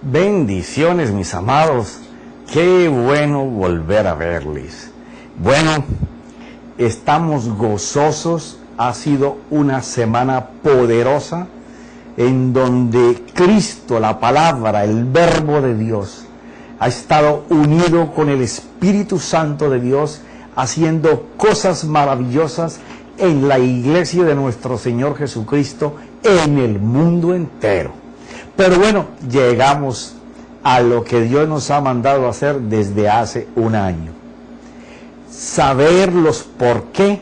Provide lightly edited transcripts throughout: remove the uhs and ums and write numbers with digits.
Bendiciones, mis amados. Qué bueno volver a verles. Bueno, estamos gozosos. Ha sido una semana poderosa en donde Cristo, la palabra, el verbo de Dios, ha estado unido con el Espíritu Santo de Dios, haciendo cosas maravillosas en la iglesia de nuestro Señor Jesucristo, en el mundo entero. Pero bueno, llegamos a lo que Dios nos ha mandado hacer desde hace un año. Saber los por qué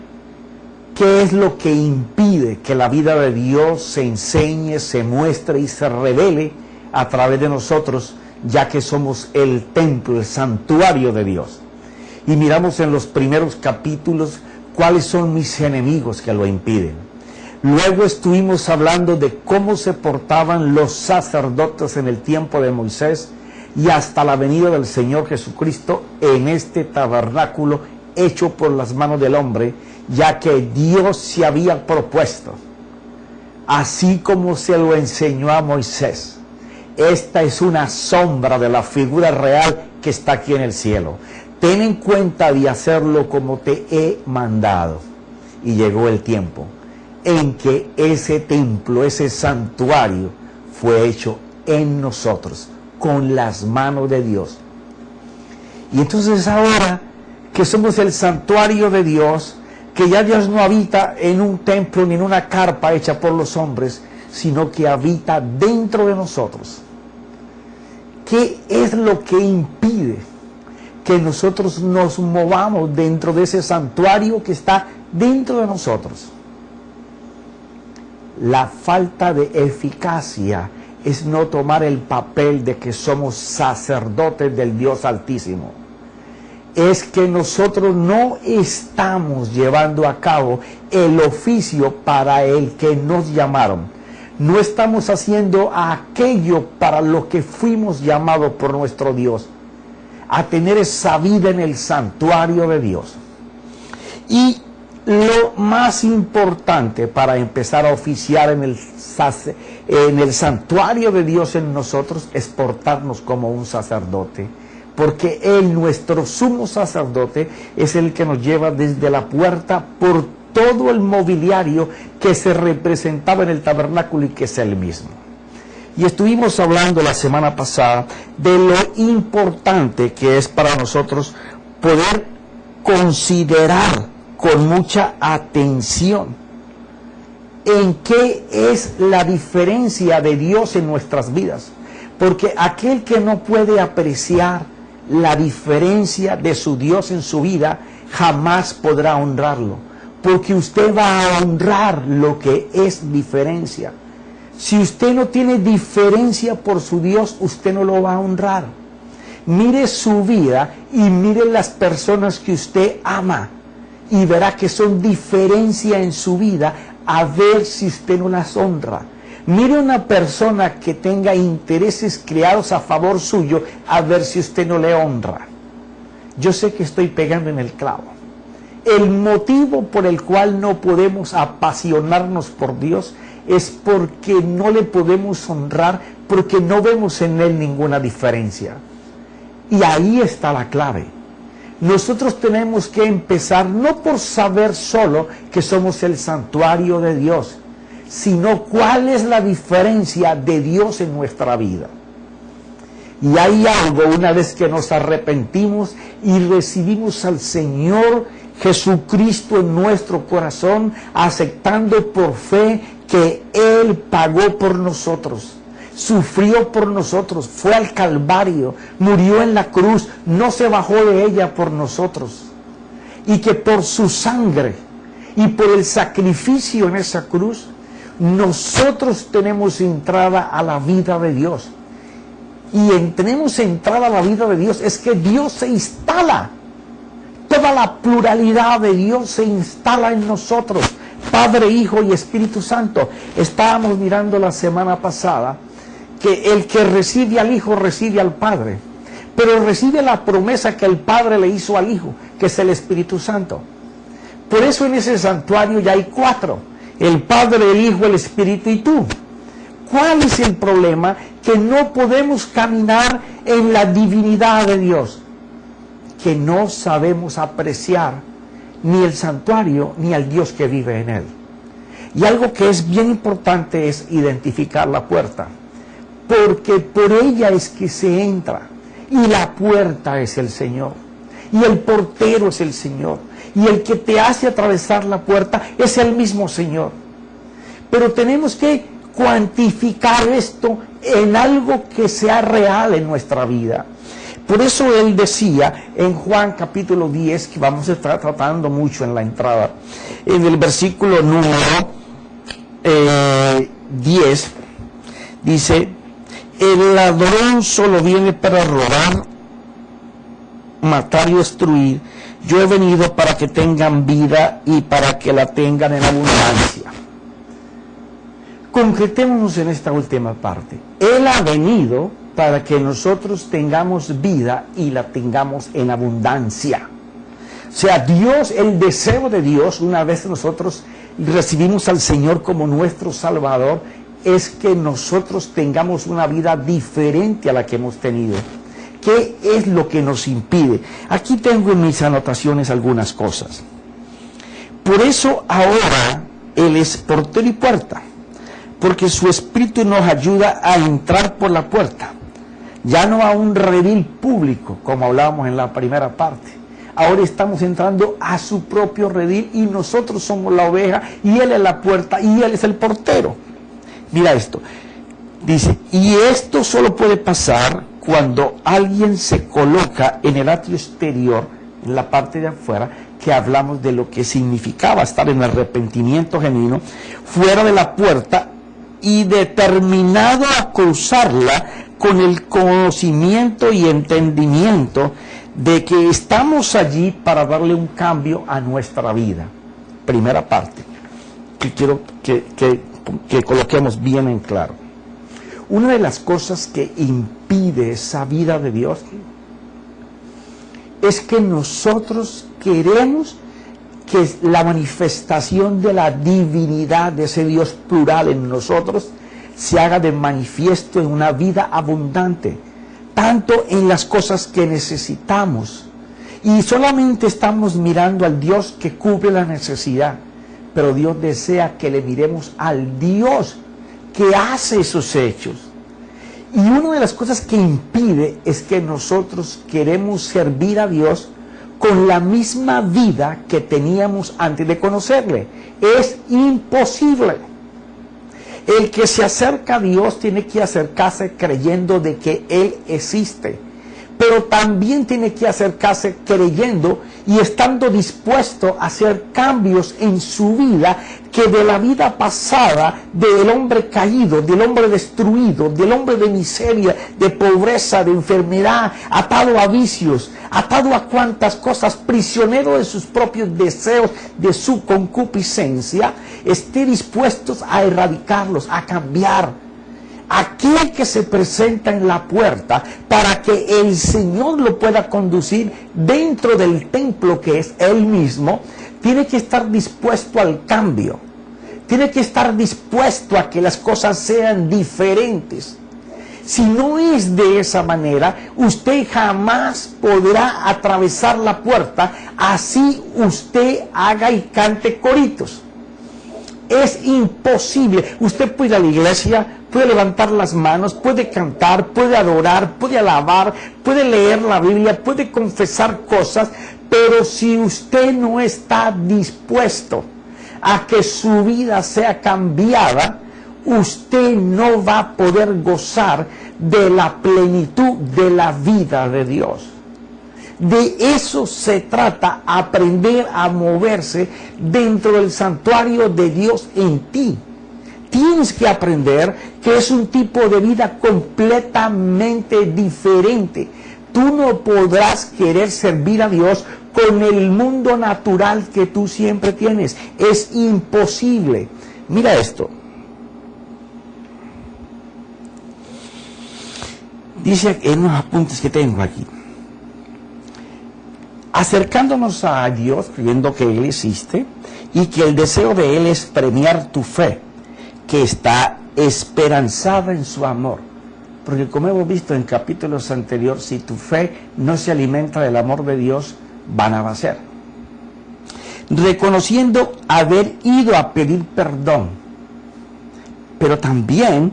es lo que impide que la vida de Dios se enseñe, se muestre y se revele a través de nosotros, ya que somos el templo, el santuario de Dios. Y miramos en los primeros capítulos cuáles son mis enemigos que lo impiden. Luego estuvimos hablando de cómo se portaban los sacerdotes en el tiempo de Moisés y hasta la venida del Señor Jesucristo en este tabernáculo hecho por las manos del hombre, ya que Dios se había propuesto, así como se lo enseñó a Moisés. Esta es una sombra de la figura real que está aquí en el cielo. Ten en cuenta de hacerlo como te he mandado. Y llegó el tiempo en que ese templo, ese santuario, fue hecho en nosotros, con las manos de Dios. Y entonces ahora que somos el santuario de Dios, que ya Dios no habita en un templo ni en una carpa hecha por los hombres, sino que habita dentro de nosotros. ¿Qué es lo que impide que nosotros nos movamos dentro de ese santuario que está dentro de nosotros? La falta de eficacia es no tomar el papel de que somos sacerdotes del Dios Altísimo. Es que nosotros no estamos llevando a cabo el oficio para el que nos llamaron. No estamos haciendo aquello para lo que fuimos llamados por nuestro Dios, a tener esa vida en el santuario de Dios. Y lo más importante para empezar a oficiar en el santuario de Dios en nosotros es portarnos como un sacerdote. Porque Él, nuestro sumo sacerdote, es el que nos lleva desde la puerta por todo el mobiliario que se representaba en el tabernáculo y que es el mismo. Y estuvimos hablando la semana pasada de lo importante que es para nosotros poder considerar con mucha atención en qué es la diferencia de Dios en nuestras vidas. Porque aquel que no puede apreciar la diferencia de su Dios en su vida, jamás podrá honrarlo. Porque usted va a honrar lo que es diferencia. Si usted no tiene diferencia por su Dios, usted no lo va a honrar. Mire su vida y mire las personas que usted ama y verá que son diferencia en su vida, a ver si usted no las honra. Mire una persona que tenga intereses creados a favor suyo, a ver si usted no le honra. Yo sé que estoy pegando en el clavo. El motivo por el cual no podemos apasionarnos por Dios es porque no le podemos honrar, porque no vemos en Él ninguna diferencia. Y ahí está la clave. Nosotros tenemos que empezar no por saber solo que somos el santuario de Dios, sino cuál es la diferencia de Dios en nuestra vida. Y hay algo, una vez que nos arrepentimos y recibimos al Señor Jesucristo en nuestro corazón, aceptando por fe que Él pagó por nosotros, sufrió por nosotros, fue al Calvario, murió en la cruz, no se bajó de ella por nosotros, y que por su sangre y por el sacrificio en esa cruz, nosotros tenemos entrada a la vida de Dios. Y tenemos entrada a la vida de Dios es que Dios se instala. Toda la pluralidad de Dios se instala en nosotros. Padre, Hijo y Espíritu Santo. Estábamos mirando la semana pasada que el que recibe al Hijo recibe al Padre. Pero recibe la promesa que el Padre le hizo al Hijo, que es el Espíritu Santo. Por eso en ese santuario ya hay 4. El Padre, el Hijo, el Espíritu y tú. ¿Cuál es el problema? Que no podemos caminar en la divinidad de Dios, que no sabemos apreciar ni el santuario ni al Dios que vive en él. Y algo que es bien importante es identificar la puerta, porque por ella es que se entra, y la puerta es el Señor, y el portero es el Señor, y el que te hace atravesar la puerta es el mismo Señor. Pero tenemos que cuantificar esto en algo que sea real en nuestra vida. Por eso él decía en Juan capítulo 10, que vamos a estar tratando mucho en la entrada, en el versículo número 10, dice: el ladrón solo viene para robar, matar y destruir. Yo he venido para que tengan vida y para que la tengan en abundancia. Concretémonos en esta última parte. Él ha venido para que nosotros tengamos vida y la tengamos en abundancia. O sea, Dios, el deseo de Dios, una vez nosotros recibimos al Señor como nuestro Salvador, es que nosotros tengamos una vida diferente a la que hemos tenido. ¿Qué es lo que nos impide? Aquí tengo en mis anotaciones algunas cosas. Por eso ahora Él es portero y puerta, porque su Espíritu nos ayuda a entrar por la puerta, ya no a un redil público, como hablábamos en la primera parte. Ahora estamos entrando a su propio redil y nosotros somos la oveja y Él es la puerta y Él es el portero. Mira esto, dice, y esto solo puede pasar cuando alguien se coloca en el atrio exterior, en la parte de afuera, que hablamos de lo que significaba estar en arrepentimiento genuino, fuera de la puerta y determinado a cruzarla con el conocimiento y entendimiento de que estamos allí para darle un cambio a nuestra vida. Primera parte, que quiero que coloquemos bien en claro. Una de las cosas que impide esa vida de Dios es que nosotros queremos que la manifestación de la divinidad de ese Dios plural en nosotros se haga de manifiesto en una vida abundante, tanto en las cosas que necesitamos. Y solamente estamos mirando al Dios que cubre la necesidad, pero Dios desea que le miremos al Dios que hace esos hechos. Y una de las cosas que impide es que nosotros queremos servir a Dios con la misma vida que teníamos antes de conocerle. Es imposible. El que se acerca a Dios tiene que acercarse creyendo de que Él existe, pero también tiene que acercarse creyendo y estando dispuesto a hacer cambios en su vida, que de la vida pasada, del hombre caído, del hombre destruido, del hombre de miseria, de pobreza, de enfermedad, atado a vicios, atado a cuantas cosas, prisionero de sus propios deseos, de su concupiscencia, esté dispuestos a erradicarlos, a cambiar. Aquel que se presenta en la puerta para que el Señor lo pueda conducir dentro del templo que es Él mismo, tiene que estar dispuesto al cambio, tiene que estar dispuesto a que las cosas sean diferentes. Si no es de esa manera, usted jamás podrá atravesar la puerta, así usted haga y cante coritos. Es imposible. Usted puede ir a la iglesia, puede levantar las manos, puede cantar, puede adorar, puede alabar, puede leer la Biblia, puede confesar cosas, pero si usted no está dispuesto a que su vida sea cambiada, usted no va a poder gozar de la plenitud de la vida de Dios. De eso se trata, aprender a moverse dentro del santuario de Dios en ti. Tienes que aprender que es un tipo de vida completamente diferente. Tú no podrás querer servir a Dios con el mundo natural que tú siempre tienes. Es imposible. Mira esto. Dice en unos apuntes que tengo aquí. Acercándonos a Dios, creyendo que Él existe y que el deseo de Él es premiar tu fe, que está esperanzada en su amor. Porque como hemos visto en capítulos anteriores, si tu fe no se alimenta del amor de Dios, vana va a ser. Reconociendo haber ido a pedir perdón, pero también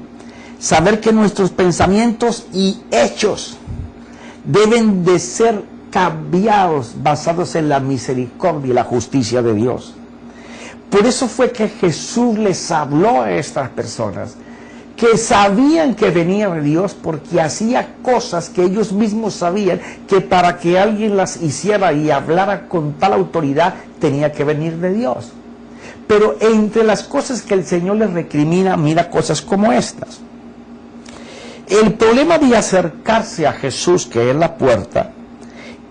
saber que nuestros pensamientos y hechos deben de ser cambiados basados en la misericordia y la justicia de Dios. Por eso fue que Jesús les habló a estas personas que sabían que venía de Dios, porque hacía cosas que ellos mismos sabían que para que alguien las hiciera y hablara con tal autoridad tenía que venir de Dios. Pero entre las cosas que el Señor les recrimina, mira cosas como estas. El problema de acercarse a Jesús, que es la puerta,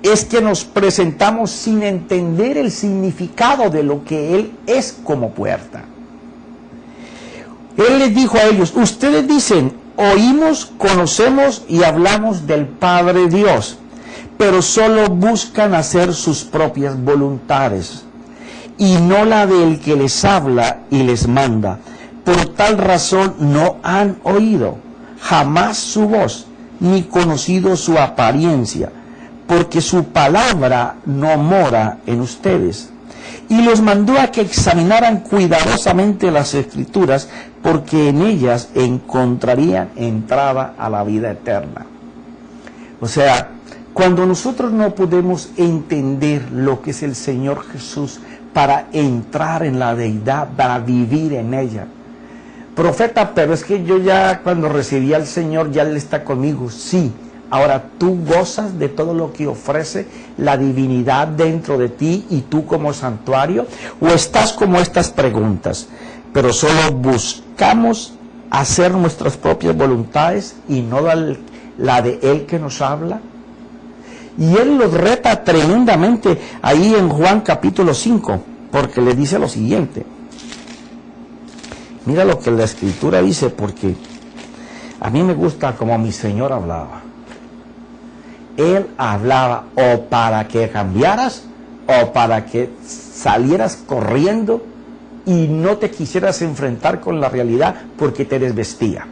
es que nos presentamos sin entender el significado de lo que Él es como puerta. Él les dijo a ellos, ustedes dicen, oímos, conocemos y hablamos del Padre Dios, pero solo buscan hacer sus propias voluntades y no la del que les habla y les manda. Por tal razón no han oído jamás su voz, ni conocido su apariencia, porque su palabra no mora en ustedes. Y los mandó a que examinaran cuidadosamente las Escrituras, porque en ellas encontrarían entrada a la vida eterna. O sea, cuando nosotros no podemos entender lo que es el Señor Jesús para entrar en la deidad, para vivir en ella. Profeta, pero es que yo ya cuando recibí al Señor, ya Él está conmigo. Sí, ahora tú gozas de todo lo que ofrece la divinidad dentro de ti y tú como santuario, o estás como estas preguntas, pero solo buscamos hacer nuestras propias voluntades y no la de Él que nos habla. Y Él los reta tremendamente ahí en Juan capítulo 5, porque le dice lo siguiente. Mira lo que la Escritura dice, porque a mí me gusta como mi Señor hablaba. Él hablaba o para que cambiaras o para que salieras corriendo y no te quisieras enfrentar con la realidad porque te desvestía.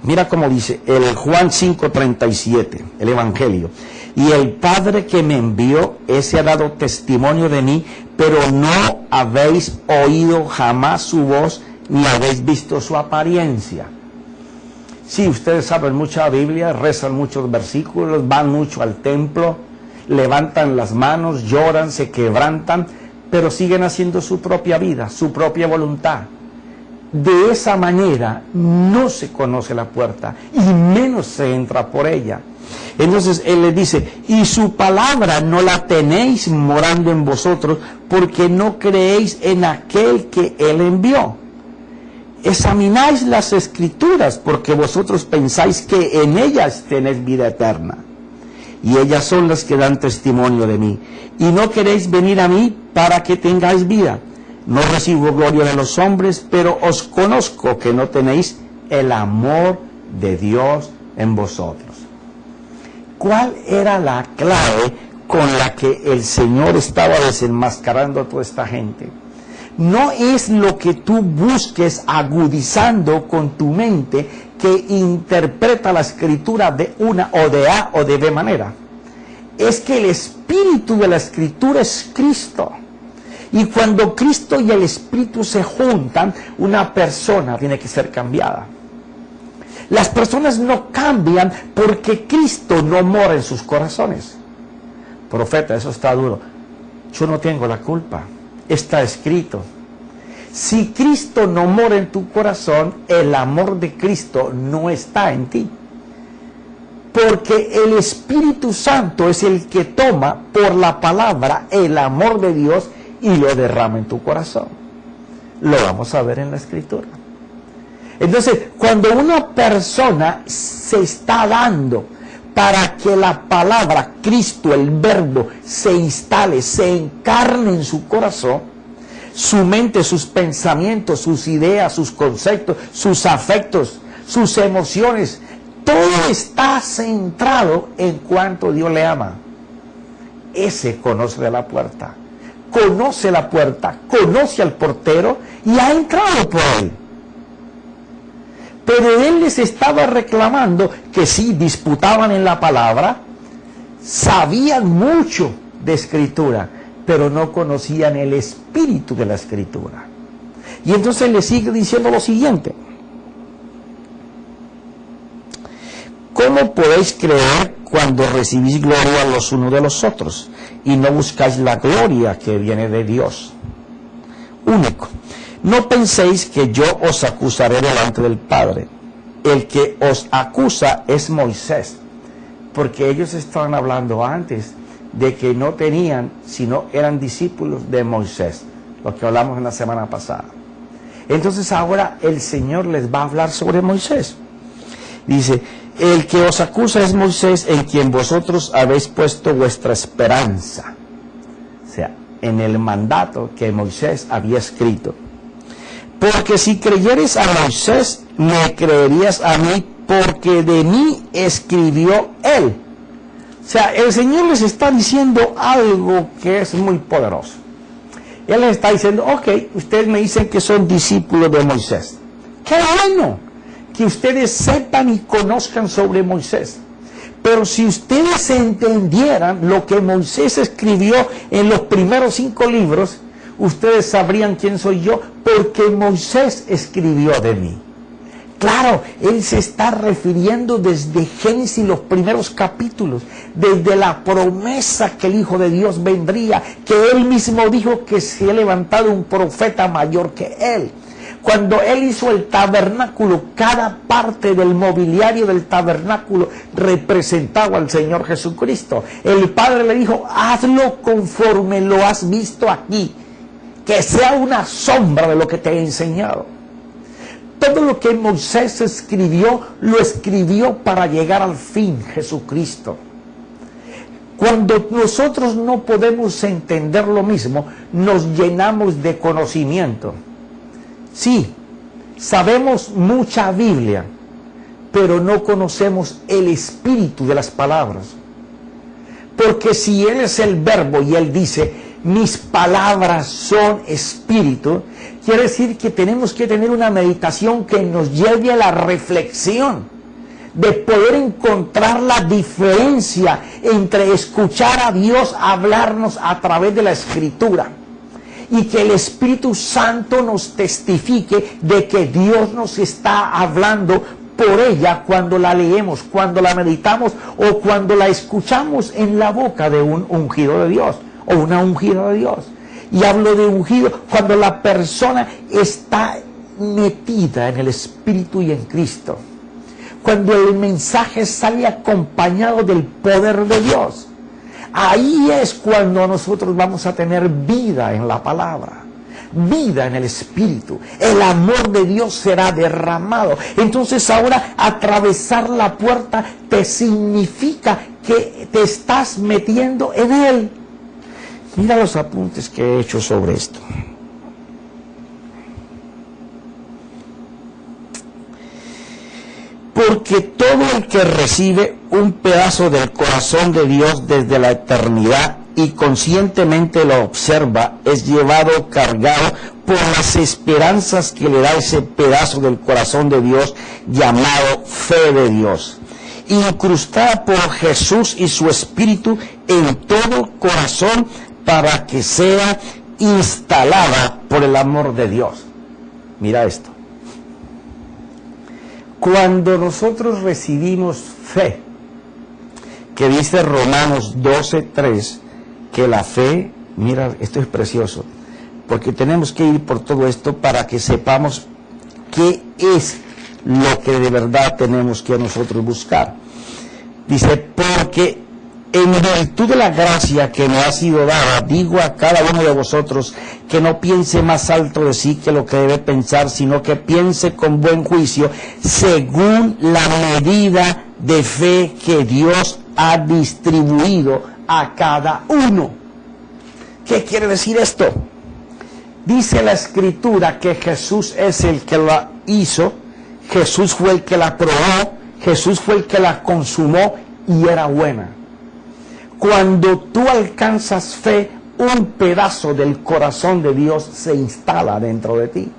Mira cómo dice el Juan 5:37, el Evangelio. Y el Padre que me envió, ese ha dado testimonio de mí, pero no habéis oído jamás su voz, ni habéis visto su apariencia. Sí, ustedes saben mucha Biblia, rezan muchos versículos, van mucho al templo, levantan las manos, lloran, se quebrantan, pero siguen haciendo su propia vida, su propia voluntad. De esa manera no se conoce la puerta y menos se entra por ella. Entonces Él les dice, y su palabra no la tenéis morando en vosotros, porque no creéis en aquel que Él envió. Examináis las Escrituras, porque vosotros pensáis que en ellas tenéis vida eterna, y ellas son las que dan testimonio de mí, y no queréis venir a mí para que tengáis vida. No recibo gloria de los hombres, pero os conozco que no tenéis el amor de Dios en vosotros. ¿Cuál era la clave con la que el Señor estaba desenmascarando a toda esta gente? No es lo que tú busques agudizando con tu mente que interpreta la Escritura de una o de A o de B manera. Es que el espíritu de la Escritura es Cristo. Y cuando Cristo y el Espíritu se juntan, una persona tiene que ser cambiada. Las personas no cambian porque Cristo no mora en sus corazones. Profeta, eso está duro. Yo no tengo la culpa. Está escrito. Si Cristo no mora en tu corazón, el amor de Cristo no está en ti. Porque el Espíritu Santo es el que toma por la palabra el amor de Dios y lo derrama en tu corazón. Lo vamos a ver en la Escritura. Entonces, cuando una persona se está dando para que la palabra, Cristo, el Verbo, se instale, se encarne en su corazón, su mente, sus pensamientos, sus ideas, sus conceptos, sus afectos, sus emociones, todo está centrado en cuanto Dios le ama. Ese conoce de la puerta. Conoce la puerta, conoce al portero y ha entrado por él. Pero él les estaba reclamando que sí, disputaban en la palabra, sabían mucho de escritura, pero no conocían el espíritu de la escritura. Y entonces le sigue diciendo lo siguiente: ¿cómo podéis creer cuando recibís gloria los unos de los otros y no buscáis la gloria que viene de Dios único? No penséis que yo os acusaré delante del Padre. El que os acusa es Moisés, porque ellos estaban hablando antes de que no tenían, sino eran discípulos de Moisés, lo que hablamos en la semana pasada. Entonces ahora el Señor les va a hablar sobre Moisés. Dice: el que os acusa es Moisés, en quien vosotros habéis puesto vuestra esperanza. O sea, en el mandato que Moisés había escrito. Porque si creyeres a Moisés, me creerías a mí, porque de mí escribió él. O sea, el Señor les está diciendo algo que es muy poderoso. Él les está diciendo: ok, ustedes me dicen que son discípulos de Moisés. ¡Qué bueno! Que ustedes sepan y conozcan sobre Moisés. Pero si ustedes entendieran lo que Moisés escribió en los primeros 5 libros, ustedes sabrían quién soy yo, porque Moisés escribió de mí. Claro, él se está refiriendo desde Génesis, los primeros capítulos, desde la promesa que el Hijo de Dios vendría, que él mismo dijo que se ha levantado un profeta mayor que él. Cuando él hizo el tabernáculo, cada parte del mobiliario del tabernáculo representaba al Señor Jesucristo. El Padre le dijo: hazlo conforme lo has visto aquí, que sea una sombra de lo que te he enseñado. Todo lo que Moisés escribió, lo escribió para llegar al fin, Jesucristo. Cuando nosotros no podemos entender lo mismo, nos llenamos de conocimiento. Sí, sabemos mucha Biblia, pero no conocemos el espíritu de las palabras. Porque si Él es el verbo y Él dice: mis palabras son espíritu, quiere decir que tenemos que tener una meditación que nos lleve a la reflexión, de poder encontrar la diferencia entre escuchar a Dios hablarnos a través de la Escritura, y que el Espíritu Santo nos testifique de que Dios nos está hablando por ella cuando la leemos, cuando la meditamos o cuando la escuchamos en la boca de un ungido de Dios o una ungida de Dios. Y hablo de ungido cuando la persona está metida en el Espíritu y en Cristo, cuando el mensaje sale acompañado del poder de Dios. Ahí es cuando nosotros vamos a tener vida en la palabra, vida en el Espíritu. El amor de Dios será derramado. Entonces ahora atravesar la puerta te significa que te estás metiendo en Él. Mira los apuntes que he hecho sobre esto. Porque todo el que recibe un pedazo del corazón de Dios desde la eternidad y conscientemente lo observa, es llevado cargado por las esperanzas que le da ese pedazo del corazón de Dios llamado fe de Dios, incrustada por Jesús y su Espíritu en todo corazón, para que sea instalada por el amor de Dios. Mira esto. Cuando nosotros recibimos fe, que dice Romanos 12:3, que la fe, mira, esto es precioso, porque tenemos que ir por todo esto para que sepamos qué es lo que de verdad tenemos que nosotros buscar. Dice: porque en virtud de la gracia que me ha sido dada, digo a cada uno de vosotros que no piense más alto de sí que lo que debe pensar, sino que piense con buen juicio, según la medida de fe que Dios ha distribuido a cada uno. ¿Qué quiere decir esto? Dice la Escritura que Jesús es el que la hizo, Jesús fue el que la probó, Jesús fue el que la consumó y era buena. Cuando tú alcanzas fe, un pedazo del corazón de Dios se instala dentro de ti.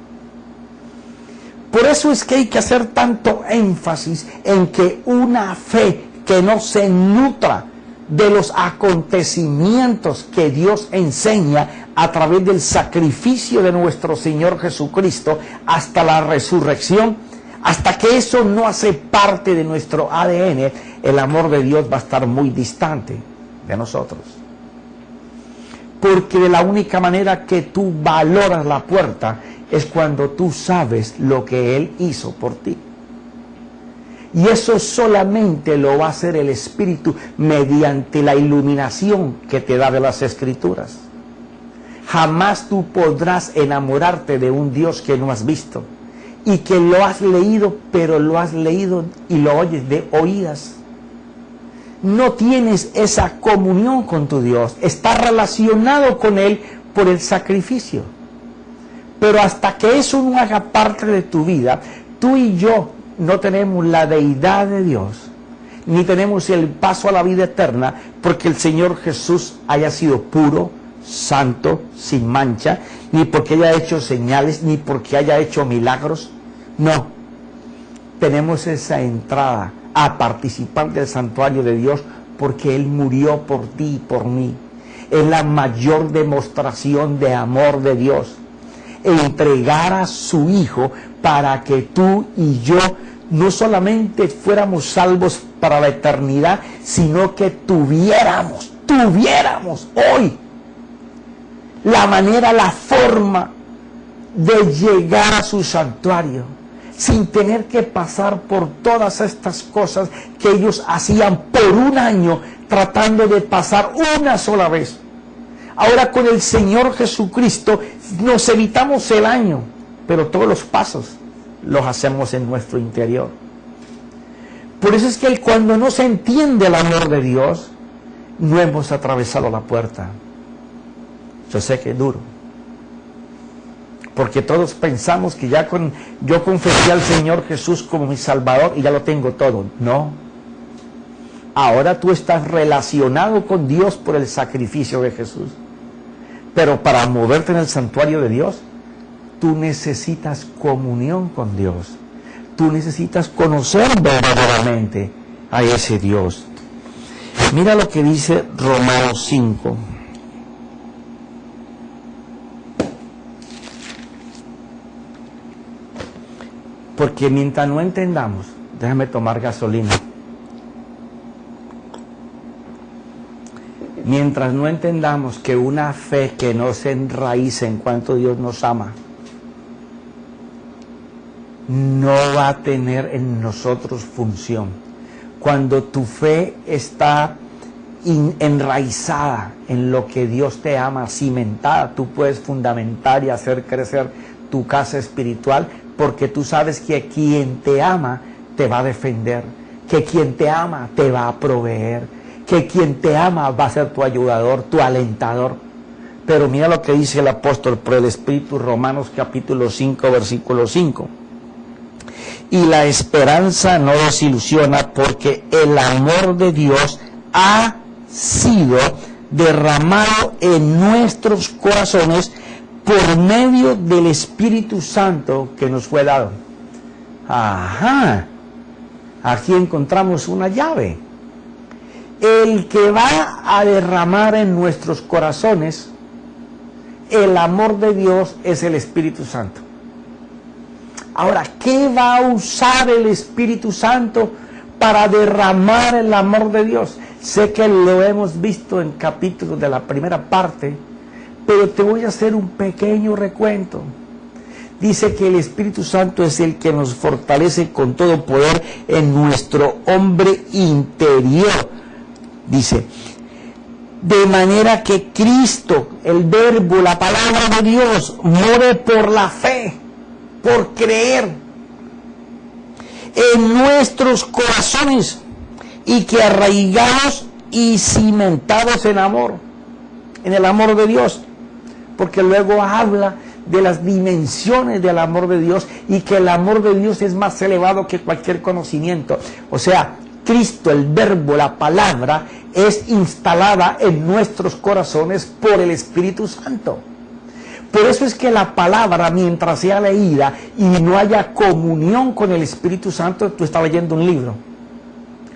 Por eso es que hay que hacer tanto énfasis en que una fe que no se nutra de los acontecimientos que Dios enseña a través del sacrificio de nuestro Señor Jesucristo hasta la resurrección, hasta que eso no hace parte de nuestro ADN, el amor de Dios va a estar muy distante de nosotros. Porque de la única manera que tú valoras la puerta es cuando tú sabes lo que Él hizo por ti. Y eso solamente lo va a hacer el Espíritu mediante la iluminación que te da de las Escrituras. Jamás tú podrás enamorarte de un Dios que no has visto y que lo has leído, pero lo has leído y lo oyes de oídas. No tienes esa comunión con tu Dios, estás relacionado con Él por el sacrificio. Pero hasta que eso no haga parte de tu vida, tú y yo no tenemos la deidad de Dios, ni tenemos el paso a la vida eterna, porque el Señor Jesús haya sido puro, santo, sin mancha, ni porque haya hecho señales, ni porque haya hecho milagros. No, tenemos esa entrada a participar del santuario de Dios porque Él murió por ti y por mí. Es la mayor demostración de amor de Dios, entregar a su Hijo para que tú y yo no solamente fuéramos salvos para la eternidad, sino que tuviéramos hoy la manera, la forma de llegar a su santuario, sin tener que pasar por todas estas cosas que ellos hacían por un año, tratando de pasar una sola vez. Ahora con el Señor Jesucristo nos evitamos el año, pero todos los pasos los hacemos en nuestro interior. Por eso es que cuando no se entiende el amor de Dios, no hemos atravesado la puerta. Yo sé que es duro, porque todos pensamos que ya yo confesé al Señor Jesús como mi Salvador y ya lo tengo todo. No. Ahora tú estás relacionado con Dios por el sacrificio de Jesús. Pero para moverte en el santuario de Dios, tú necesitas comunión con Dios. Tú necesitas conocer verdaderamente a ese Dios. Mira lo que dice Romanos 5. Porque mientras no entendamos, déjame tomar gasolina. Mientras no entendamos que una fe que no se enraiza en cuanto Dios nos ama, no va a tener en nosotros función. Cuando tu fe está enraizada en lo que Dios te ama, cimentada, tú puedes fundamentar y hacer crecer tu casa espiritual, porque tú sabes que quien te ama te va a defender, que quien te ama te va a proveer, que quien te ama va a ser tu ayudador, tu alentador. Pero mira lo que dice el apóstol por el Espíritu, Romanos capítulo 5, versículo 5. Y la esperanza no desilusiona, porque el amor de Dios ha sido derramado en nuestros corazones por medio del Espíritu Santo que nos fue dado. Ajá, aquí encontramos una llave. El que va a derramar en nuestros corazones el amor de Dios es el Espíritu Santo. Ahora, ¿qué va a usar el Espíritu Santo para derramar el amor de Dios? Sé que lo hemos visto en capítulos de la primera parte, pero te voy a hacer un pequeño recuento. Dice que el Espíritu Santo es el que nos fortalece con todo poder en nuestro hombre interior. Dice, de manera que Cristo, el Verbo, la palabra de Dios, muere por la fe, por creer en nuestros corazones, y que arraigados y cimentados en amor, en el amor de Dios, porque luego habla de las dimensiones del amor de Dios y que el amor de Dios es más elevado que cualquier conocimiento. O sea, Cristo, el Verbo, la palabra, es instalada en nuestros corazones por el Espíritu Santo. Por eso es que la palabra, mientras sea leída y no haya comunión con el Espíritu Santo, tú estás leyendo un libro.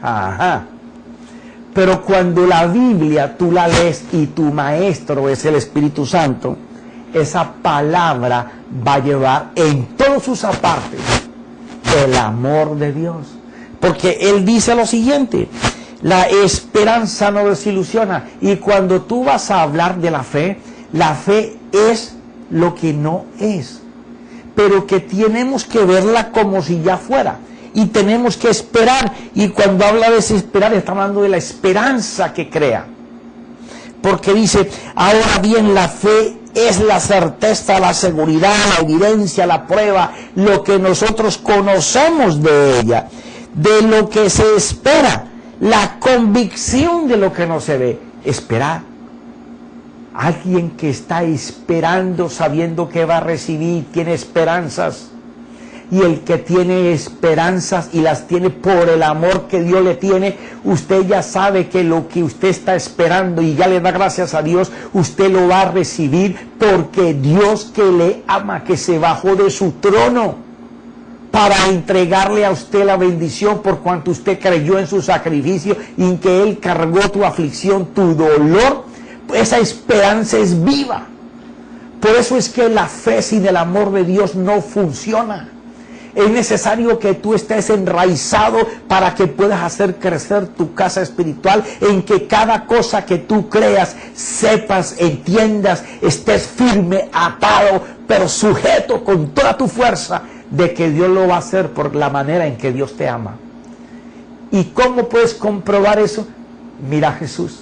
Ajá. Pero cuando la Biblia tú la lees y tu maestro es el Espíritu Santo, esa palabra va a llevar en todos sus apartes el amor de Dios. Porque Él dice lo siguiente: la esperanza no desilusiona. Y cuando tú vas a hablar de la fe es lo que no es, pero que tenemos que verla como si ya fuera. Y tenemos que esperar. Y cuando habla de esperar, está hablando de la esperanza que crea. Porque dice: ahora bien, la fe es la certeza, la seguridad, la evidencia, la prueba, lo que nosotros conocemos de ella, de lo que se espera, la convicción de lo que no se ve. Esperar. Alguien que está esperando, sabiendo que va a recibir, tiene esperanzas. Y el que tiene esperanzas y las tiene por el amor que Dios le tiene, usted ya sabe que lo que usted está esperando y ya le da gracias a Dios, usted lo va a recibir, porque Dios que le ama, que se bajó de su trono para entregarle a usted la bendición por cuanto usted creyó en su sacrificio y en que Él cargó tu aflicción, tu dolor, esa esperanza es viva. Por eso es que la fe sin el amor de Dios no funciona. Es necesario que tú estés enraizado para que puedas hacer crecer tu casa espiritual, en que cada cosa que tú creas, sepas, entiendas, estés firme, atado, pero sujeto con toda tu fuerza de que Dios lo va a hacer por la manera en que Dios te ama. ¿Y cómo puedes comprobar eso? Mira a Jesús.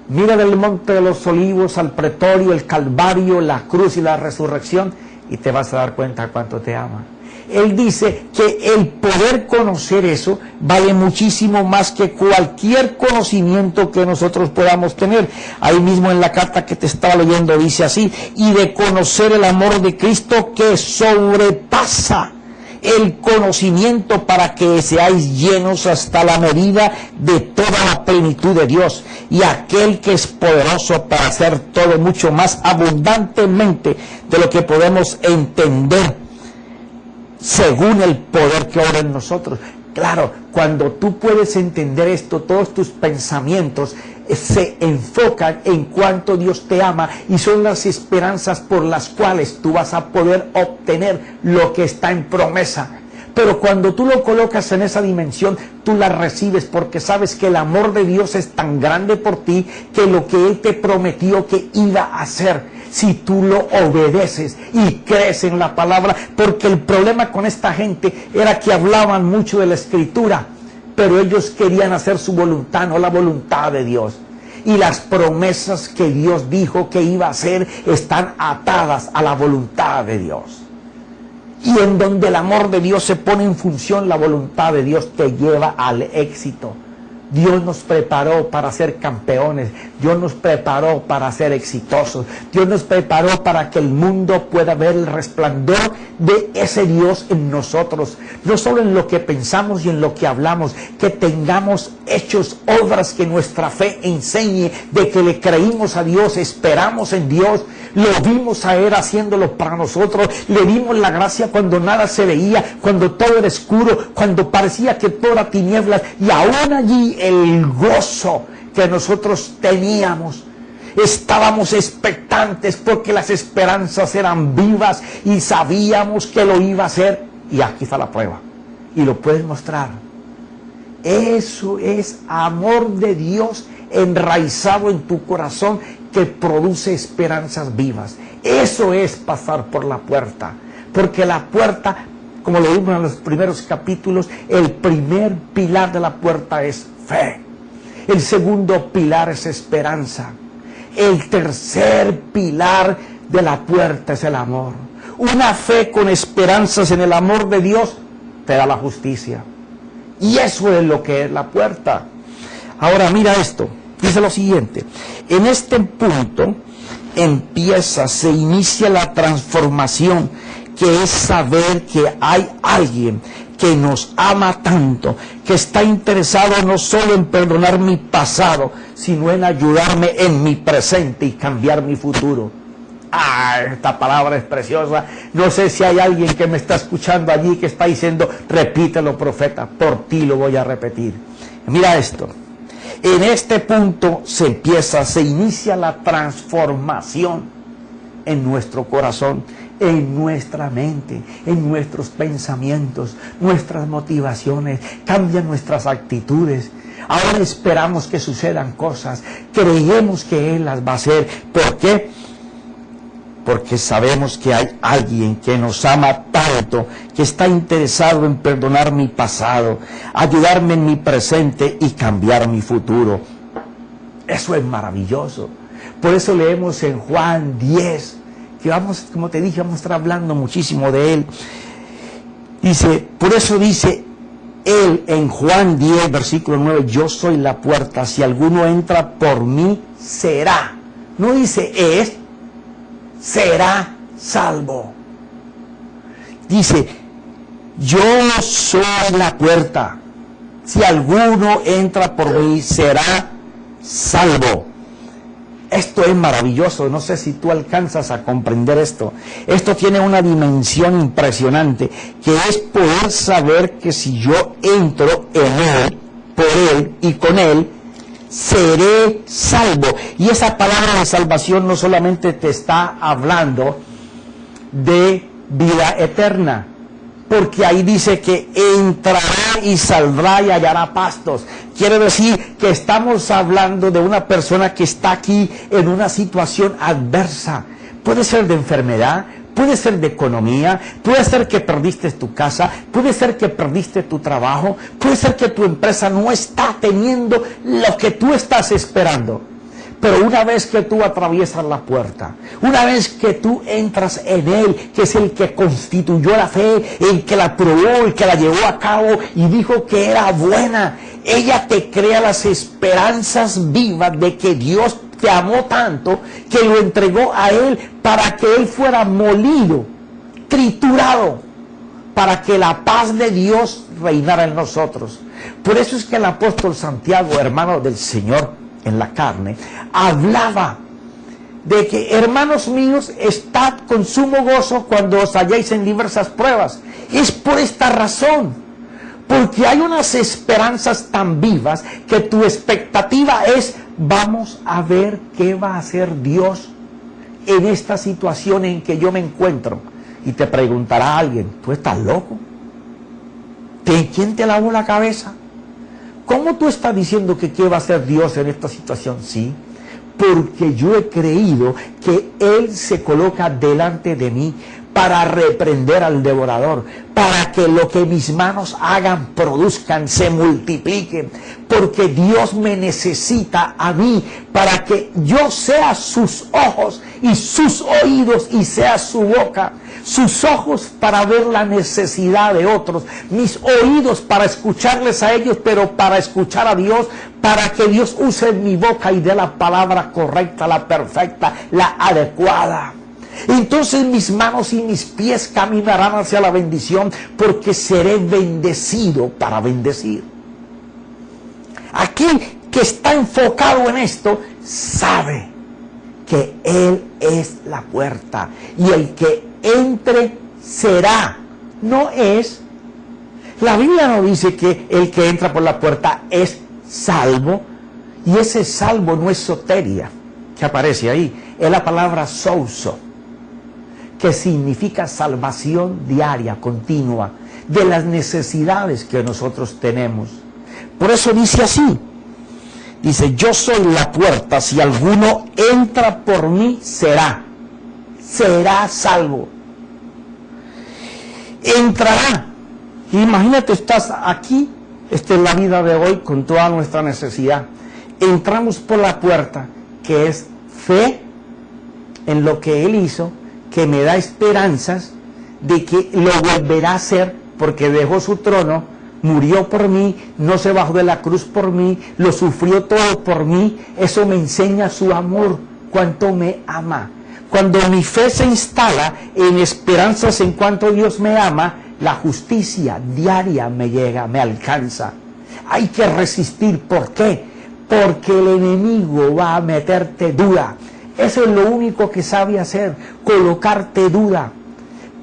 Mira del Monte de los Olivos al Pretorio, el Calvario, la cruz y la resurrección, y te vas a dar cuenta cuánto te ama. Él dice que el poder conocer eso vale muchísimo más que cualquier conocimiento que nosotros podamos tener. Ahí mismo en la carta que te estaba leyendo dice así: y de conocer el amor de Cristo que sobrepasa el conocimiento, para que seáis llenos hasta la medida de toda la plenitud de Dios. Y aquel que es poderoso para hacer todo mucho más abundantemente de lo que podemos entender, según el poder que obra en nosotros. Claro, cuando tú puedes entender esto, todos tus pensamientos se enfocan en cuánto Dios te ama, y son las esperanzas por las cuales tú vas a poder obtener lo que está en promesa. Pero cuando tú lo colocas en esa dimensión, tú la recibes, porque sabes que el amor de Dios es tan grande por ti, que lo que Él te prometió que iba a hacer, si tú lo obedeces y crees en la palabra. Porque el problema con esta gente era que hablaban mucho de la Escritura, pero ellos querían hacer su voluntad, no la voluntad de Dios. Y las promesas que Dios dijo que iba a hacer están atadas a la voluntad de Dios. Y en donde el amor de Dios se pone en función, la voluntad de Dios te lleva al éxito. Dios nos preparó para ser campeones. Dios nos preparó para ser exitosos. Dios nos preparó para que el mundo pueda ver el resplandor de ese Dios en nosotros. No solo en lo que pensamos y en lo que hablamos, que tengamos hechos, obras que nuestra fe enseñe de que le creímos a Dios, esperamos en Dios, lo vimos a Él haciéndolo para nosotros, le dimos la gracia cuando nada se veía, cuando todo era oscuro, cuando parecía que todo era tinieblas, y aún allí el gozo que nosotros teníamos. Estábamos expectantes porque las esperanzas eran vivas y sabíamos que lo iba a hacer. Y aquí está la prueba. Y lo puedes mostrar. Eso es amor de Dios enraizado en tu corazón, que produce esperanzas vivas. Eso es pasar por la puerta. Porque la puerta, como lo vimos en los primeros capítulos, el primer pilar de la puerta es fe. El segundo pilar es esperanza. El tercer pilar de la puerta es el amor. Una fe con esperanzas en el amor de Dios te da la justicia. Y eso es lo que es la puerta. Ahora mira esto. Dice lo siguiente: en este punto se inicia la transformación, que es saber que hay alguien que nos ama tanto, que está interesado no solo en perdonar mi pasado, sino en ayudarme en mi presente y cambiar mi futuro. Ah, esta palabra es preciosa. No sé si hay alguien que me está escuchando allí que está diciendo, repítelo, profeta, por ti lo voy a repetir. Mira esto. En este punto se inicia la transformación en nuestro corazón, en nuestra mente, en nuestros pensamientos, nuestras motivaciones, cambian nuestras actitudes. Ahora esperamos que sucedan cosas, creemos que Él las va a hacer. ¿Por qué? Porque sabemos que hay alguien que nos ama tanto, que está interesado en perdonar mi pasado, ayudarme en mi presente y cambiar mi futuro. Eso es maravilloso. Por eso leemos en Juan 10, que vamos, como te dije, vamos a estar hablando muchísimo de él. Dice, por eso dice él en Juan 10, versículo 9, yo soy la puerta, si alguno entra por mí, será. No dice es, será salvo. Dice, yo soy la puerta, si alguno entra por mí, será salvo. Esto es maravilloso, no sé si tú alcanzas a comprender esto. Esto tiene una dimensión impresionante, que es poder saber que si yo entro en Él, por Él y con Él, seré salvo. Y esa palabra de salvación no solamente te está hablando de vida eterna, porque ahí dice que entrará y saldrá y hallará pastos. Quiere decir que estamos hablando de una persona que está aquí en una situación adversa. Puede ser de enfermedad, puede ser de economía, puede ser que perdiste tu casa, puede ser que perdiste tu trabajo, puede ser que tu empresa no está teniendo lo que tú estás esperando. Pero una vez que tú atraviesas la puerta, una vez que tú entras en Él, que es el que constituyó la fe, el que la probó, el que la llevó a cabo y dijo que era buena, ella te crea las esperanzas vivas de que Dios te amó tanto que lo entregó a Él para que Él fuera molido, triturado, para que la paz de Dios reinara en nosotros. Por eso es que el apóstol Santiago, hermano del Señor en la carne, hablaba de que, hermanos míos, estad con sumo gozo cuando os halléis en diversas pruebas. Es por esta razón, porque hay unas esperanzas tan vivas que tu expectativa es, vamos a ver qué va a hacer Dios en esta situación en que yo me encuentro. Y te preguntará alguien, ¿tú estás loco? ¿Quién te lavó la cabeza? ¿Cómo tú estás diciendo que qué va a hacer Dios en esta situación? Sí, porque yo he creído que Él se coloca delante de mí para reprender al devorador, para que lo que mis manos hagan produzcan, se multipliquen, porque Dios me necesita a mí para que yo sea sus ojos y sus oídos y sea su boca. Sus ojos para ver la necesidad de otros, mis oídos para escucharles a ellos, pero para escuchar a Dios, para que Dios use mi boca y dé la palabra correcta, la perfecta, la adecuada. Entonces mis manos y mis pies caminarán hacia la bendición, porque seré bendecido para bendecir. Aquel que está enfocado en esto sabe que Él es la puerta, y el que entre será, no es. La Biblia no dice que el que entra por la puerta es salvo, y ese salvo no es soteria que aparece ahí, es la palabra souso, que significa salvación diaria, continua, de las necesidades que nosotros tenemos. Por eso dice así, dice, yo soy la puerta, si alguno entra por mí, será salvo. Entrará. Imagínate, estás aquí, esta es la vida de hoy con toda nuestra necesidad. Entramos por la puerta, que es fe en lo que Él hizo, que me da esperanzas de que lo volverá a hacer, porque dejó su trono, murió por mí, no se bajó de la cruz por mí, lo sufrió todo por mí. Eso me enseña su amor, cuánto me ama. Cuando mi fe se instala en esperanzas en cuanto Dios me ama, la justicia diaria me llega, me alcanza. Hay que resistir. ¿Por qué? Porque el enemigo va a meterte dura. Eso es lo único que sabe hacer, colocarte duda.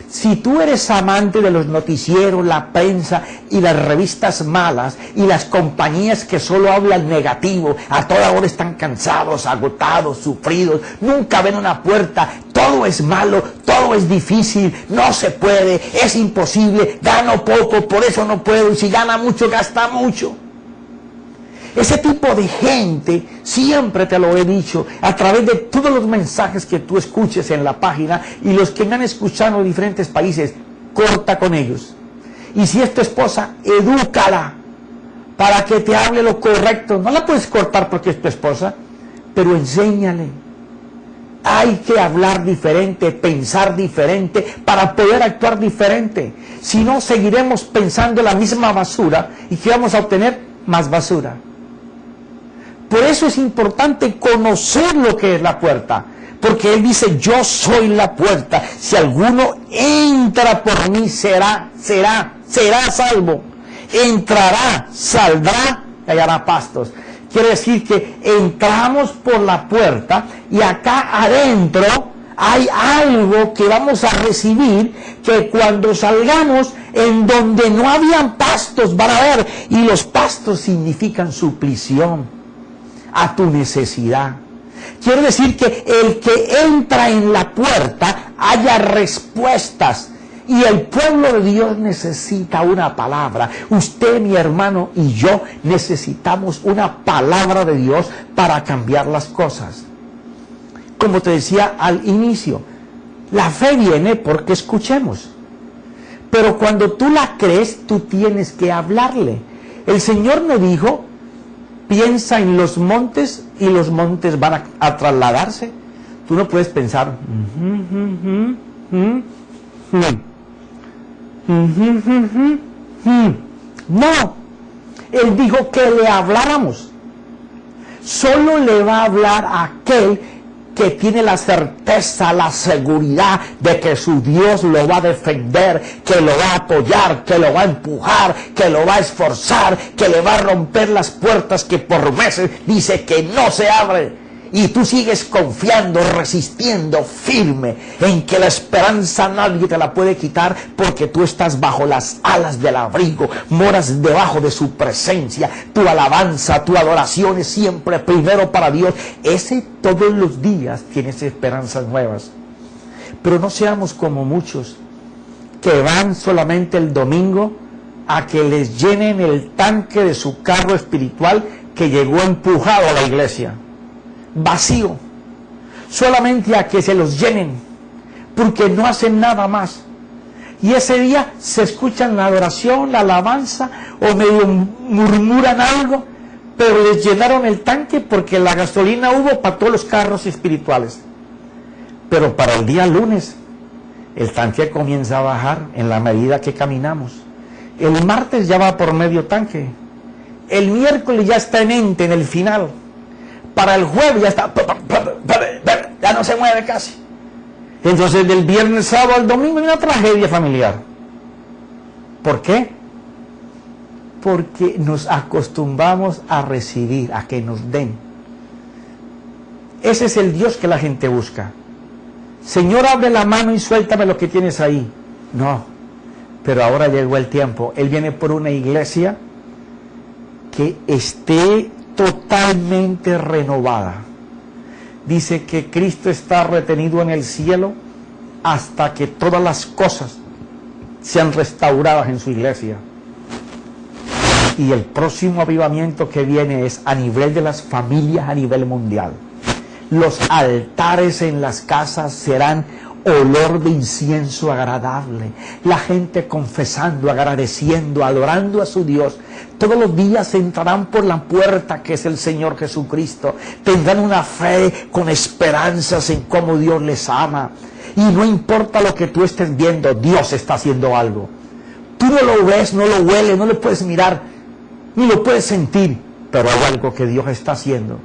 Si tú eres amante de los noticieros, la prensa y las revistas malas y las compañías que solo hablan negativo, a toda hora están cansados, agotados, sufridos, nunca ven una puerta, todo es malo, todo es difícil, no se puede, es imposible, gano poco, por eso no puedo, y si gana mucho, gasta mucho. Ese tipo de gente, siempre te lo he dicho, a través de todos los mensajes que tú escuches en la página y los que me han escuchado en diferentes países, corta con ellos. Y si es tu esposa, edúcala para que te hable lo correcto. No la puedes cortar porque es tu esposa, pero enséñale. Hay que hablar diferente, pensar diferente para poder actuar diferente. Si no, seguiremos pensando la misma basura y ¿qué vamos a obtener? Más basura. Por eso es importante conocer lo que es la puerta, porque Él dice, yo soy la puerta, si alguno entra por mí será salvo, entrará, saldrá y hallará pastos. Quiere decir que entramos por la puerta y acá adentro hay algo que vamos a recibir, que cuando salgamos en donde no habían pastos van a ver, y los pastos significan suplición a tu necesidad. Quiere decir que el que entra en la puerta haya respuestas. Y el pueblo de Dios necesita una palabra. Usted, mi hermano, y yo necesitamos una palabra de Dios para cambiar las cosas. Como te decía al inicio, la fe viene porque escuchemos. Pero cuando tú la crees, tú tienes que hablarle. El Señor me dijo, piensa en los montes y los montes van a trasladarse. Tú no puedes pensar no. Él dijo que le habláramos. Solo le va a hablar a aquel que tiene la certeza, la seguridad de que su Dios lo va a defender, que lo va a apoyar, que lo va a empujar, que lo va a esforzar, que le va a romper las puertas que por meses dice que no se abre. Y tú sigues confiando, resistiendo, firme en que la esperanza nadie te la puede quitar porque tú estás bajo las alas del abrigo, moras debajo de su presencia. Tu alabanza, tu adoración es siempre primero para Dios. Ese todos los días tienes esperanzas nuevas. Pero no seamos como muchos que van solamente el domingo a que les llenen el tanque de su carro espiritual que llegó empujado a la iglesia. Vacío, solamente a que se los llenen, porque no hacen nada más. Y ese día se escuchan la adoración, la alabanza, o medio murmuran algo, pero les llenaron el tanque porque la gasolina hubo para todos los carros espirituales. Pero para el día lunes, el tanque comienza a bajar en la medida que caminamos. El martes ya va por medio tanque. El miércoles ya está en el final. Para el jueves ya está, ya no se mueve casi. Entonces del viernes, sábado al domingo hay una tragedia familiar. ¿Por qué? Porque nos acostumbramos a recibir, a que nos den. Ese es el Dios que la gente busca. Señor, abre la mano y suéltame lo que tienes ahí. No, pero ahora llegó el tiempo. Él viene por una iglesia que esté totalmente renovada. Dice que Cristo está retenido en el cielo hasta que todas las cosas sean restauradas en su iglesia. Y el próximo avivamiento que viene es a nivel de las familias, a nivel mundial. Los altares en las casas serán olor de incienso agradable. La gente confesando, agradeciendo, adorando a su Dios. Todos los días entrarán por la puerta que es el Señor Jesucristo. Tendrán una fe con esperanzas en cómo Dios les ama. Y no importa lo que tú estés viendo, Dios está haciendo algo. Tú no lo ves, no lo hueles, no lo puedes mirar, ni lo puedes sentir, pero hay algo que Dios está haciendo.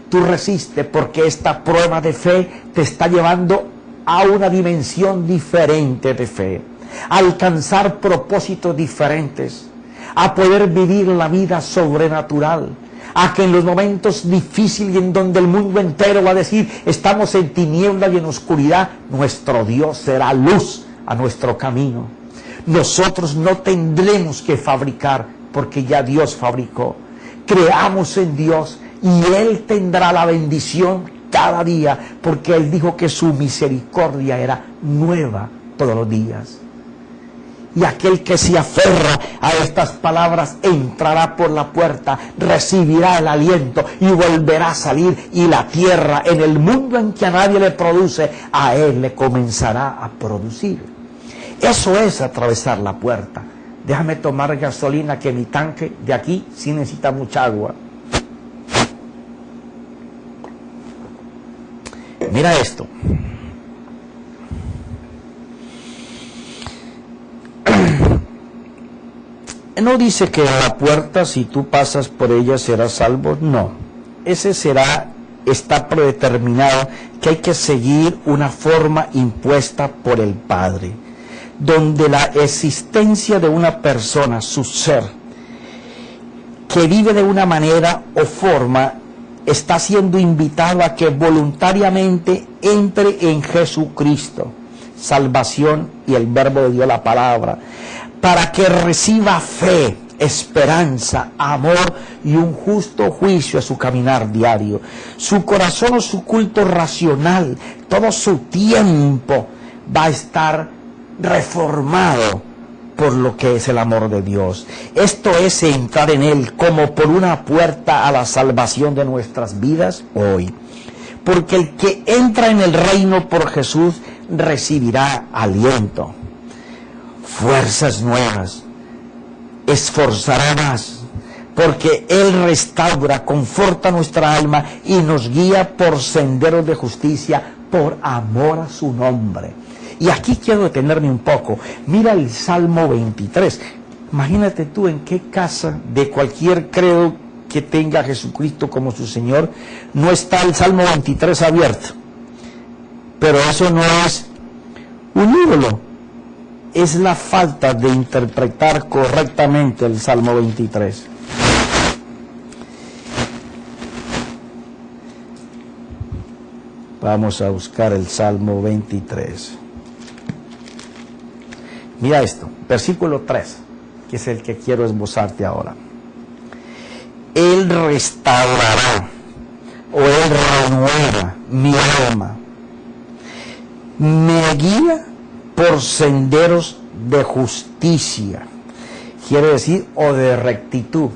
Tú resiste porque esta prueba de fe te está llevando a una dimensión diferente de fe, a alcanzar propósitos diferentes, a poder vivir la vida sobrenatural, a que en los momentos difíciles y en donde el mundo entero va a decir estamos en tiniebla y en oscuridad, nuestro Dios será luz a nuestro camino. Nosotros no tendremos que fabricar, porque ya Dios fabricó. Creamos en Dios y Él tendrá la bendición cada día, porque Él dijo que su misericordia era nueva todos los días. Y aquel que se aferra a estas palabras entrará por la puerta, recibirá el aliento y volverá a salir, y la tierra, en el mundo en que a nadie le produce, a Él le comenzará a producir. Eso es atravesar la puerta. Déjame tomar gasolina, que mi tanque de aquí sí necesita mucha agua. Mira esto. No dice que la puerta, si tú pasas por ella, serás salvo. No. Ese está predeterminado, que hay que seguir una forma impuesta por el Padre, donde la existencia de una persona, su ser, que vive de una manera o forma, está siendo invitado a que voluntariamente entre en Jesucristo, salvación y el verbo de Dios, la palabra, para que reciba fe, esperanza, amor y un justo juicio a su caminar diario. Su corazón o su culto racional, todo su tiempo va a estar reformado por lo que es el amor de Dios. Esto es entrar en Él como por una puerta a la salvación de nuestras vidas hoy. Porque el que entra en el reino por Jesús recibirá aliento, fuerzas nuevas, esforzará más, porque Él restaura, conforta nuestra alma y nos guía por senderos de justicia por amor a su nombre. Y aquí quiero detenerme un poco. Mira el Salmo 23. Imagínate tú en qué casa de cualquier credo que tenga a Jesucristo como su Señor no está el Salmo 23 abierto. Pero eso no es un ídolo. Es la falta de interpretar correctamente el Salmo 23. Vamos a buscar el Salmo 23. Mira esto, versículo 3, que es el que quiero esbozarte ahora. Él restaurará, o Él renueva mi alma, me guía por senderos de justicia, quiere decir, o de rectitud.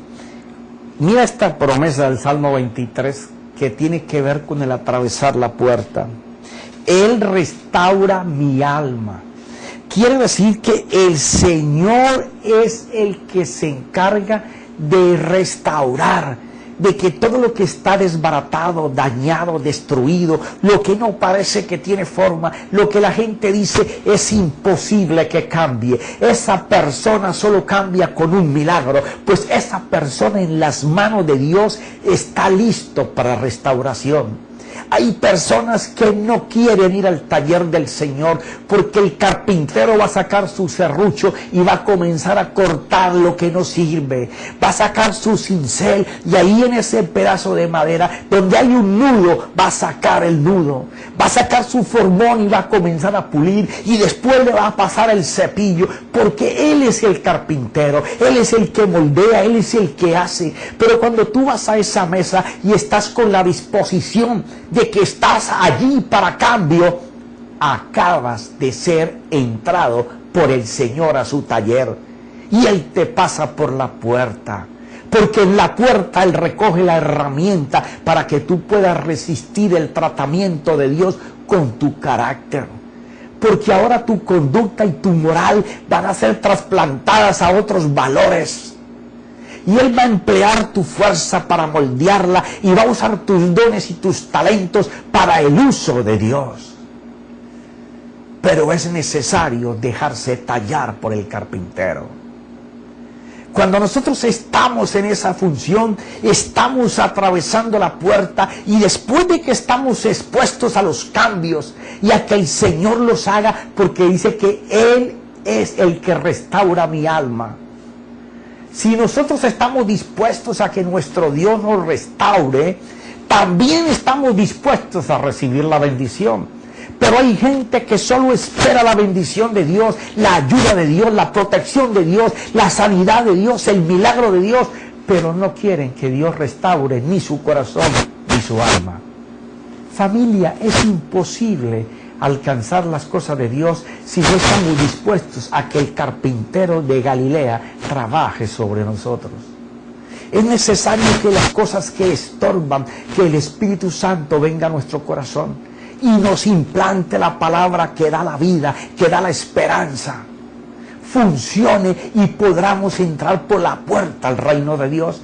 Mira esta promesa del Salmo 23 que tiene que ver con el atravesar la puerta. Él restaura mi alma. Quiere decir que el Señor es el que se encarga de restaurar, de que todo lo que está desbaratado, dañado, destruido, lo que no parece que tiene forma, lo que la gente dice es imposible que cambie, esa persona solo cambia con un milagro, pues esa persona en las manos de Dios está listo para restauración. Hay personas que no quieren ir al taller del Señor porque el carpintero va a sacar su serrucho y va a comenzar a cortar lo que no sirve. Va a sacar su cincel y ahí en ese pedazo de madera donde hay un nudo va a sacar el nudo. Va a sacar su formón y va a comenzar a pulir y después le va a pasar el cepillo porque Él es el carpintero, Él es el que moldea, Él es el que hace. Pero cuando tú vas a esa mesa y estás con la disposición de que estás allí para cambio, acabas de ser entrado por el Señor a su taller y Él te pasa por la puerta, porque en la puerta Él recoge la herramienta para que tú puedas resistir el tratamiento de Dios con tu carácter, porque ahora tu conducta y tu moral van a ser trasplantadas a otros valores. Y Él va a emplear tu fuerza para moldearla y va a usar tus dones y tus talentos para el uso de Dios. Pero es necesario dejarse tallar por el carpintero. Cuando nosotros estamos en esa función, estamos atravesando la puerta y después de que estamos expuestos a los cambios y a que el Señor los haga, porque dice que Él es el que restaura mi alma. Si nosotros estamos dispuestos a que nuestro Dios nos restaure, también estamos dispuestos a recibir la bendición. Pero hay gente que solo espera la bendición de Dios, la ayuda de Dios, la protección de Dios, la sanidad de Dios, el milagro de Dios, pero no quieren que Dios restaure ni su corazón ni su alma. Familia, es imposible alcanzar las cosas de Dios si no estamos dispuestos a que el carpintero de Galilea trabaje sobre nosotros. Es necesario que las cosas que estorban, que el Espíritu Santo venga a nuestro corazón y nos implante la palabra que da la vida, que da la esperanza, funcione y podamos entrar por la puerta al reino de Dios.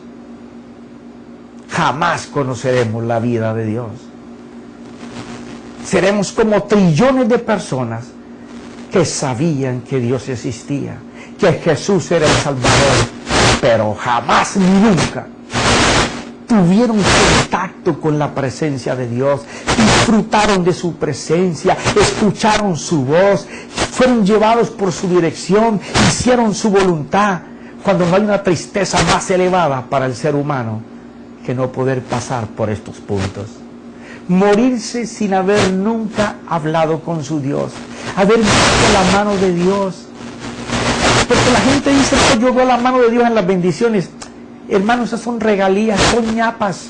Jamás conoceremos la vida de Dios. Seremos como trillones de personas que sabían que Dios existía, que Jesús era el Salvador, pero jamás ni nunca tuvieron contacto con la presencia de Dios, disfrutaron de su presencia, escucharon su voz, fueron llevados por su dirección, hicieron su voluntad, cuando no hay una tristeza más elevada para el ser humano que no poder pasar por estos puntos. Morirse sin haber nunca hablado con su Dios, haber visto la mano de Dios. Porque la gente dice, no, yo veo la mano de Dios en las bendiciones. Hermanos, esas son regalías, son ñapas.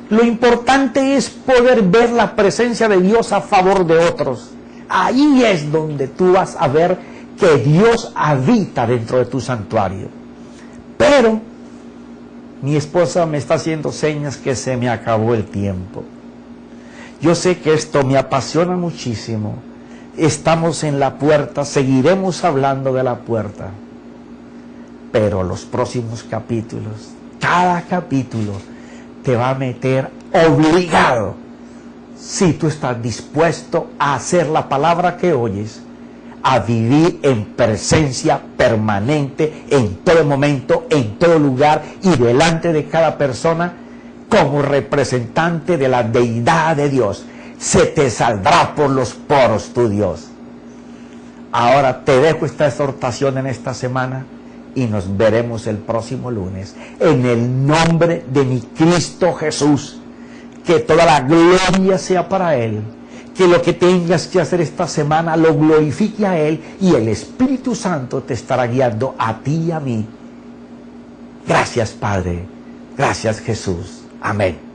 Lo importante es poder ver la presencia de Dios a favor de otros. Ahí es donde tú vas a ver que Dios habita dentro de tu santuario. Pero mi esposa me está haciendo señas que se me acabó el tiempo. Yo sé que esto me apasiona muchísimo. Estamos en la puerta, seguiremos hablando de la puerta. Pero los próximos capítulos, cada capítulo te va a meter obligado, si tú estás dispuesto a hacer la palabra que oyes, a vivir en presencia permanente, en todo momento, en todo lugar y delante de cada persona, como representante de la deidad de Dios. Se te saldrá por los poros tu Dios. Ahora te dejo esta exhortación en esta semana y nos veremos el próximo lunes. En el nombre de mi Cristo Jesús, que toda la gloria sea para Él. Que lo que tengas que hacer esta semana lo glorifique a Él y el Espíritu Santo te estará guiando a ti y a mí. Gracias, Padre. Gracias, Jesús. Amén.